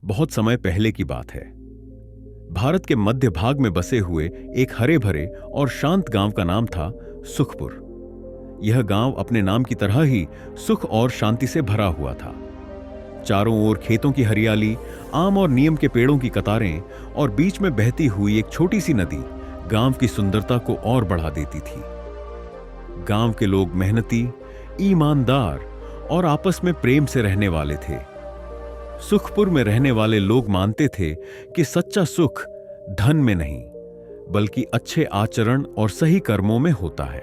बहुत समय पहले की बात है। भारत के मध्य भाग में बसे हुए एक हरे भरे और शांत गांव का नाम था सुखपुर। यह गांव अपने नाम की तरह ही सुख और शांति से भरा हुआ था। चारों ओर खेतों की हरियाली, आम और नीम के पेड़ों की कतारें और बीच में बहती हुई एक छोटी सी नदी गांव की सुंदरता को और बढ़ा देती थी। गांव के लोग मेहनती, ईमानदार और आपस में प्रेम से रहने वाले थे। सुखपुर में रहने वाले लोग मानते थे कि सच्चा सुख धन में नहीं, बल्कि अच्छे आचरण और सही कर्मों में होता है।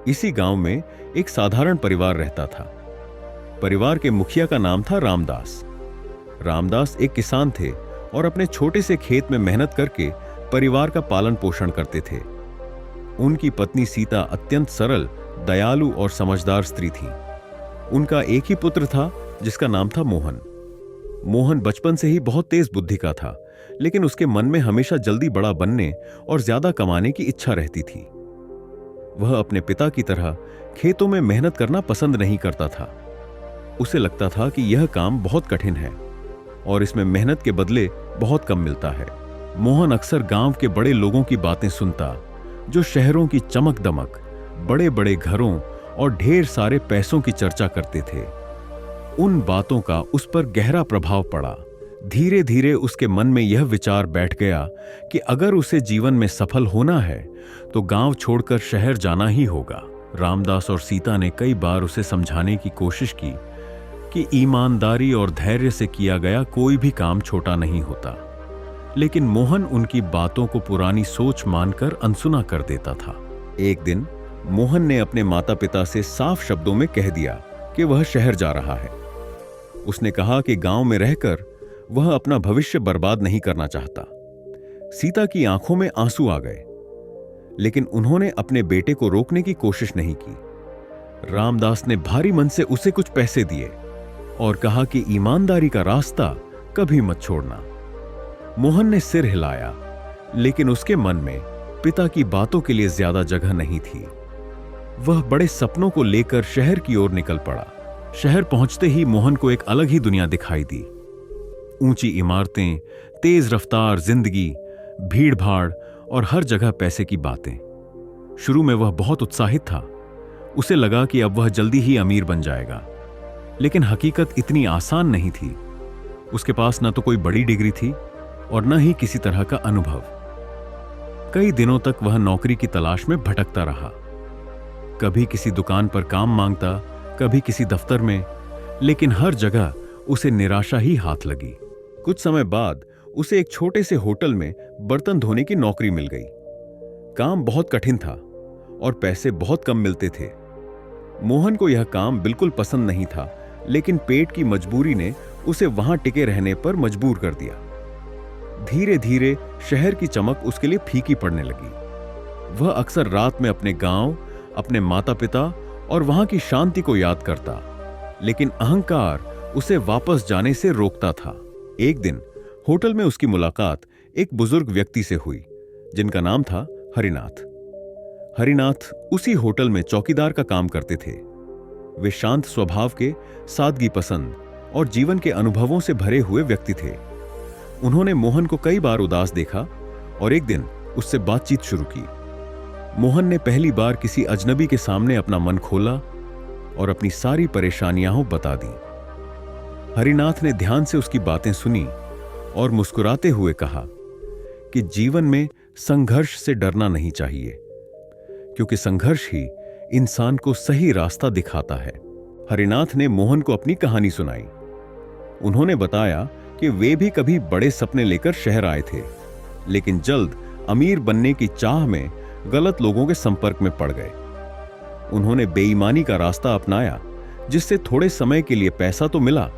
इसी गांव में एक साधारण परिवार रहता था। परिवार के मुखिया का नाम था रामदास। रामदास एक किसान थे और अपने छोटे से खेत में मेहनत करके परिवार का पालन पोषण करते थे। उनकी पत्नी सीता अत्यंत सरल, दयालु और समझदार स्त्री थी। उनका एक ही पुत्र था जिसका नाम था मोहन। मोहन बचपन से ही बहुत तेज बुद्धि का था, लेकिन उसके मन में हमेशा जल्दी बड़ा बनने और ज्यादा कमाने की इच्छा रहती थी। वह अपने पिता की तरह खेतों में मेहनत करना पसंद नहीं करता था। उसे लगता था कि यह काम बहुत कठिन है और इसमें मेहनत के बदले बहुत कम मिलता है। मोहन अक्सर गांव के बड़े लोगों की बातें सुनता, जो शहरों की चमक दमक, बड़े बड़े घरों और ढेर सारे पैसों की चर्चा करते थे। उन बातों का उस पर गहरा प्रभाव पड़ा। धीरे धीरे उसके मन में यह विचार बैठ गया कि अगर उसे जीवन में सफल होना है तो गांव छोड़कर शहर जाना ही होगा। रामदास और सीता ने कई बार उसे समझाने की कोशिश की कि ईमानदारी और धैर्य से किया गया कोई भी काम छोटा नहीं होता, लेकिन मोहन उनकी बातों को पुरानी सोच मानकर अनसुना कर देता था। एक दिन मोहन ने अपने माता पिता से साफ शब्दों में कह दिया कि वह शहर जा रहा है। उसने कहा कि गांव में रहकर वह अपना भविष्य बर्बाद नहीं करना चाहता। सीता की आंखों में आंसू आ गए, लेकिन उन्होंने अपने बेटे को रोकने की कोशिश नहीं की। रामदास ने भारी मन से उसे कुछ पैसे दिए और कहा कि ईमानदारी का रास्ता कभी मत छोड़ना। मोहन ने सिर हिलाया, लेकिन उसके मन में पिता की बातों के लिए ज्यादा जगह नहीं थी। वह बड़े सपनों को लेकर शहर की ओर निकल पड़ा। शहर पहुंचते ही मोहन को एक अलग ही दुनिया दिखाई दी। ऊंची इमारतें, तेज रफ्तार जिंदगी, भीड़ भाड़ और हर जगह पैसे की बातें। शुरू में वह बहुत उत्साहित था। उसे लगा कि अब वह जल्दी ही अमीर बन जाएगा, लेकिन हकीकत इतनी आसान नहीं थी। उसके पास न तो कोई बड़ी डिग्री थी और न ही किसी तरह का अनुभव। कई दिनों तक वह नौकरी की तलाश में भटकता रहा। कभी किसी दुकान पर काम मांगता, कभी किसी दफ्तर में, लेकिन हर जगह उसे निराशा ही हाथ लगी। कुछ समय बाद उसे एक छोटे से होटल में बर्तन धोने की नौकरी मिल गई। काम बहुत कठिन था और पैसे बहुत कम मिलते थे। मोहन को यह काम बिल्कुल पसंद नहीं था, लेकिन पेट की मजबूरी ने उसे वहां टिके रहने पर मजबूर कर दिया। धीरे धीरे शहर की चमक उसके लिए फीकी पड़ने लगी। वह अक्सर रात में अपने गांव, अपने माता पिता और वहां की शांति को याद करता, लेकिन अहंकार उसे वापस जाने से रोकता था। एक दिन होटल में उसकी मुलाकात एक बुजुर्ग व्यक्ति से हुई, जिनका नाम था हरिनाथ। हरिनाथ उसी होटल में चौकीदार का काम करते थे। वे शांत स्वभाव के, सादगी पसंद और जीवन के अनुभवों से भरे हुए व्यक्ति थे। उन्होंने मोहन को कई बार उदास देखा और एक दिन उससे बातचीत शुरू की। मोहन ने पहली बार किसी अजनबी के सामने अपना मन खोला और अपनी सारी परेशानियां बता दी। हरिनाथ ने ध्यान से उसकी बातें सुनी और मुस्कुराते हुए कहा कि जीवन में संघर्ष से डरना नहीं चाहिए, क्योंकि संघर्ष ही इंसान को सही रास्ता दिखाता है। हरिनाथ ने मोहन को अपनी कहानी सुनाई। उन्होंने बताया कि वे भी कभी बड़े सपने लेकर शहर आए थे, लेकिन जल्द अमीर बनने की चाह में गलत लोगों के संपर्क में पड़ गए। उन्होंने बेईमानी का रास्ता अपनाया, जिससे थोड़े समय के लिए पैसा तो मिला,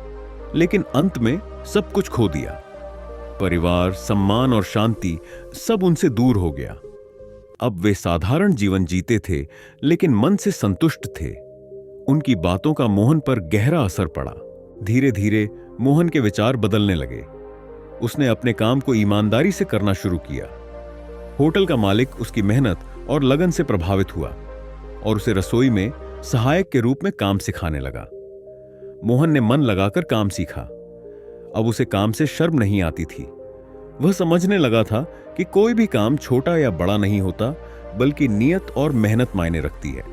लेकिन अंत में सब कुछ खो दिया। परिवार, सम्मान और शांति सब उनसे दूर हो गया। अब वे साधारण जीवन जीते थे, लेकिन मन से संतुष्ट थे। उनकी बातों का मोहन पर गहरा असर पड़ा। धीरे धीरे मोहन के विचार बदलने लगे। उसने अपने काम को ईमानदारी से करना शुरू किया। होटल का मालिक उसकी मेहनत और लगन से प्रभावित हुआ और उसे रसोई में सहायक के रूप में काम सिखाने लगा। मोहन ने मन लगाकर काम सीखा। अब उसे काम से शर्म नहीं आती थी। वह समझने लगा था कि कोई भी काम छोटा या बड़ा नहीं होता, बल्कि नियत और मेहनत मायने रखती है।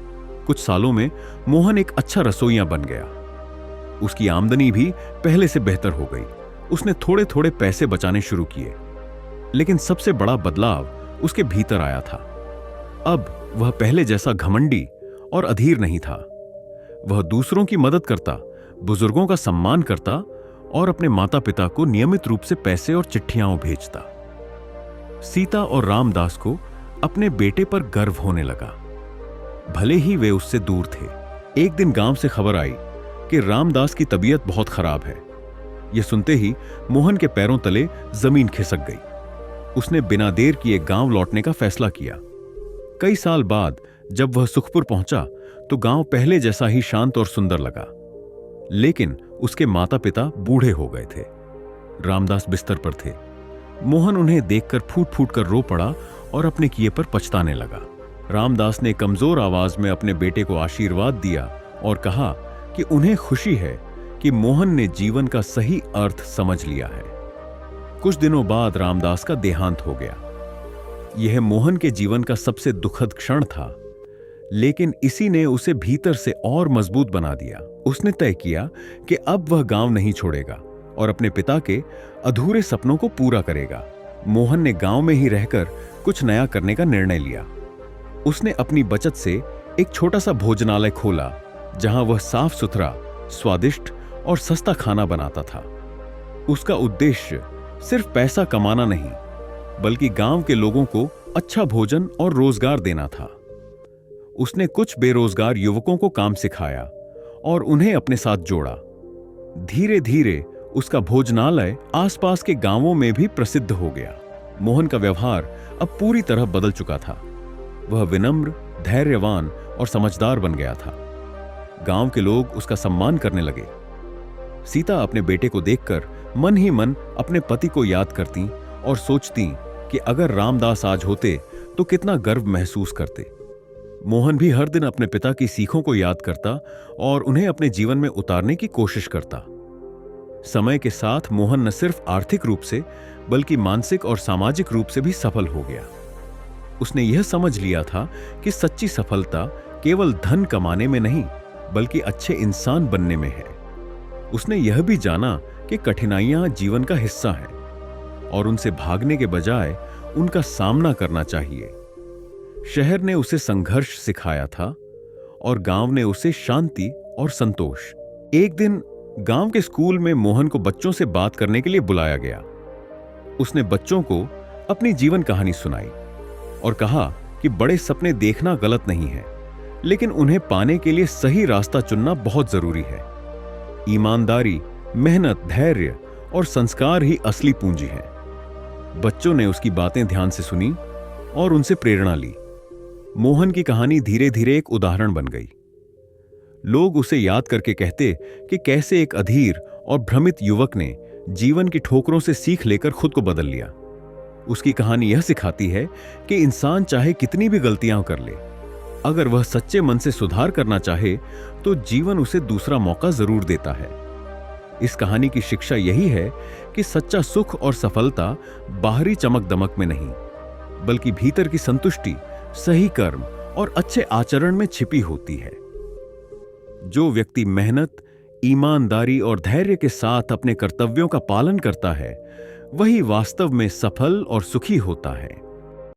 कुछ सालों में मोहन एक अच्छा रसोइया बन गया। उसकी आमदनी भी पहले से बेहतर हो गई। उसने थोड़े थोड़े पैसे बचाने शुरू किए। लेकिन सबसे बड़ा बदलाव उसके भीतर आया था। अब वह पहले जैसा घमंडी और अधीर नहीं था। वह दूसरों की मदद करता, बुजुर्गों का सम्मान करता और अपने माता पिता को नियमित रूप से पैसे और चिट्ठियां भेजता। सीता और रामदास को अपने बेटे पर गर्व होने लगा, भले ही वे उससे दूर थे। एक दिन गांव से खबर आई कि रामदास की तबीयत बहुत खराब है। यह सुनते ही मोहन के पैरों तले जमीन खिसक गई। उसने बिना देर किए गांव लौटने का फैसला किया। कई साल बाद जब वह सुखपुर पहुंचा तो गांव पहले जैसा ही शांत और सुंदर लगा। लेकिन उसके माता पिता बूढ़े हो गए थे। रामदास बिस्तर पर थे। मोहन उन्हें देखकर फूट फूट कर रो पड़ा और अपने किए पर पछताने लगा। रामदास ने कमजोर आवाज में अपने बेटे को आशीर्वाद दिया और कहा कि उन्हें खुशी है कि मोहन ने जीवन का सही अर्थ समझ लिया है। कुछ दिनों बाद रामदास का देहांत हो गया। यह मोहन के जीवन का सबसे दुखद क्षण था, लेकिन इसी ने उसे भीतर से और मजबूत बना दिया। उसने तय किया कि अब वह गांव नहीं छोड़ेगा और अपने पिता के अधूरे सपनों को पूरा करेगा। मोहन ने गांव में ही रहकर कुछ नया करने का निर्णय लिया। उसने अपनी बचत से एक छोटा सा भोजनालय खोला, जहां वह साफ सुथरा, स्वादिष्ट और सस्ता खाना बनाता था। उसका उद्देश्य सिर्फ पैसा कमाना नहीं, बल्कि गांव के लोगों को अच्छा भोजन और रोजगार देना था। उसने कुछ बेरोजगार युवकों को काम सिखाया और उन्हें अपने साथ जोड़ा। धीरे धीरे उसका भोजनालय आसपास के गांवों में भी प्रसिद्ध हो गया। मोहन का व्यवहार अब पूरी तरह बदल चुका था। वह विनम्र, धैर्यवान और समझदार बन गया था। गांव के लोग उसका सम्मान करने लगे। सीता अपने बेटे को देखकर मन ही मन अपने पति को याद करती और सोचती कि अगर रामदास आज होते तो कितना गर्व महसूस करते। मोहन भी हर दिन अपने पिता की सीखों को याद करता और उन्हें अपने जीवन में उतारने की कोशिश करता। समय के साथ मोहन न सिर्फ आर्थिक रूप से बल्कि मानसिक और सामाजिक रूप से भी सफल हो गया। उसने यह समझ लिया था कि सच्ची सफलता केवल धन कमाने में नहीं, बल्कि अच्छे इंसान बनने में है। उसने यह भी जाना कि कठिनाइयां जीवन का हिस्सा हैं और उनसे भागने के बजाय उनका सामना करना चाहिए। शहर ने उसे संघर्ष सिखाया था और गांव ने उसे शांति और संतोष। एक दिन गांव के स्कूल में मोहन को बच्चों से बात करने के लिए बुलाया गया। उसने बच्चों को अपनी जीवन कहानी सुनाई और कहा कि बड़े सपने देखना गलत नहीं है, लेकिन उन्हें पाने के लिए सही रास्ता चुनना बहुत जरूरी है। ईमानदारी, मेहनत, धैर्य और संस्कार ही असली पूंजी है। बच्चों ने उसकी बातें ध्यान से सुनी और उनसे प्रेरणा ली। मोहन की कहानी धीरे धीरे एक उदाहरण बन गई। लोग उसे याद करके कहते कि कैसे एक अधीर और भ्रमित युवक ने जीवन की ठोकरों से सीख लेकर खुद को बदल लिया। उसकी कहानी यह सिखाती है कि इंसान चाहे कितनी भी गलतियां कर ले, अगर वह सच्चे मन से सुधार करना चाहे तो जीवन उसे दूसरा मौका जरूर देता है। इस कहानी की शिक्षा यही है कि सच्चा सुख और सफलता बाहरी चमक दमक में नहीं, बल्कि भीतर की संतुष्टि, सही कर्म और अच्छे आचरण में छिपी होती है। जो व्यक्ति मेहनत, ईमानदारी और धैर्य के साथ अपने कर्तव्यों का पालन करता है, वही वास्तव में सफल और सुखी होता है।